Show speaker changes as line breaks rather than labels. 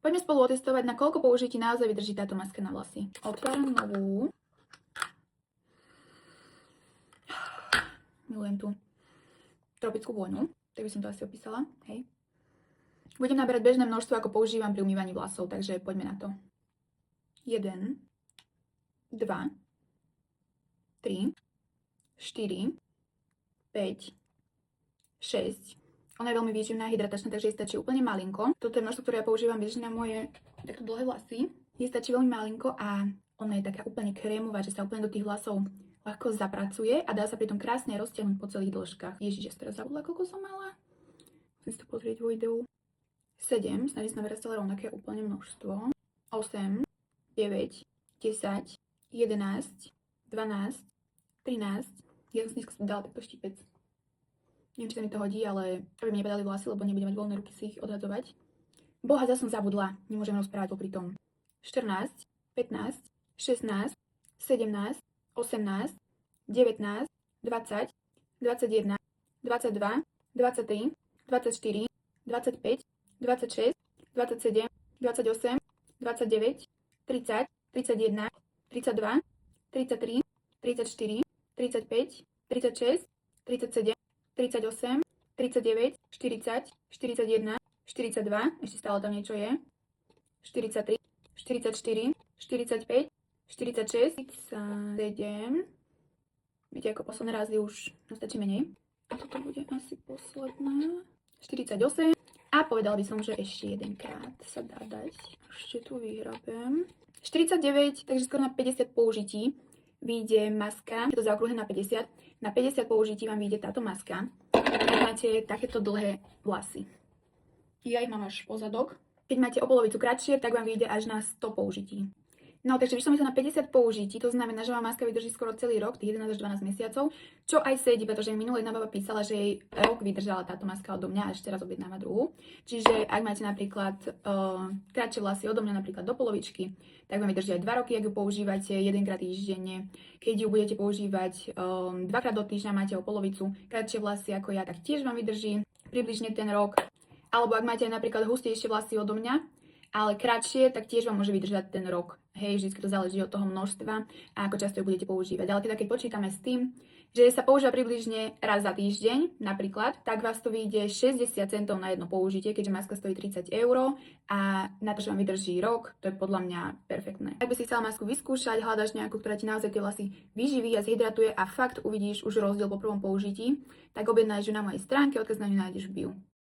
Poďme spolu otestovať, na koľko použití naozaj vydrží táto maska na vlasy. Otváram novú. Milujem tú tropickú vôňu, tak by som to asi opísala, hej. Budem naberať bežné množstvo, ako používam pri umývaní vlasov, takže poďme na to. 1, 2, 3, 4, 5, 6. Ona je veľmi výživná a hydratačná, takže jej stačí úplne malinko. Toto je množstvo, ktoré ja používam bežne na moje takto dlhé vlasy. Jej stačí veľmi malinko a ona je taká úplne krémová, že sa úplne do tých vlasov ľahko zapracuje a dá sa pri tom krásne roztiahnuť po celých dĺžkach. Ježiš, ja som teraz zabudla, koľko som mala. Musím si to pozrieť vo videu. 7, snažím sa naberať stále rovnaké úplne množstvo. 8, 9, 10, 11, 12, 13. Ja som si dneska dala takto štipec. Neviem, či sa mi to hodí, ale aby mi nepadali vlasy, lebo nebudem mať voľné ruky si ich odhadzovať. Boha, zase som zabudla. Nemôžem rozprávať popri tom. 14, 15, 16, 17, 18, 19, 20, 21, 22, 23, 24, 25, 26, 27, 28, 29, 30, 31, 32, 33, 34, 35, 36, 37, 38, 39, 40, 41, 42, ešte stále tam niečo je, 43, 44, 45, 46, 47, vidíte, ako posledné razy už stačí menej. A toto bude asi posledná, 48. A povedala by som, že ešte jedenkrát sa dá dať. Ešte tu vyhrabem. 49, takže skoro na 50 použití vyjde maska. Je to zaokrúhlené na 50. Na 50 použití vám vyjde táto maska. Ak máte takéto dlhé vlasy. Ja ich mám až po zadok. Keď máte o polovicu kratšie, tak vám vyjde až na 100 použití. No, takže vyšlo mi to na 50 použití, to znamená, že vám maska vydrží skoro celý rok, tých 11 až 12 mesiacov, čo aj sedí, pretože minulé jedna baba písala, že jej rok vydržala táto maska odo mňa a ešte raz objednáva druhú. Čiže ak máte napríklad kratšie vlasy odo mňa, napríklad do polovičky, tak vám vydrží aj 2 roky, ak ju používate jedenkrát týždenne. Keď ju budete používať dvakrát do týždňa, máte o polovicu kratšie vlasy ako ja, tak tiež vám vydrží približne ten rok. Alebo ak máte napríklad hustejšie vlasy odo mňa, ale kratšie, tak tiež vám môže vydržať ten rok. Hej, vždy to záleží od toho množstva a ako často ju budete používať. Ale keď počítame s tým, že sa používa približne raz za týždeň, napríklad, tak vás to vyjde 60 centov na jedno použitie, keďže maska stojí 30 € a na to, že vám vydrží rok, to je podľa mňa perfektné. Ak by si chcela masku vyskúšať, hľadaš nejakú, ktorá ti naozaj tie vlasy vyživí a zhydratuje a fakt uvidíš už rozdiel po prvom použití, tak objednáš ju na mojej stránke, odkaz na ňu nájdeš v bio.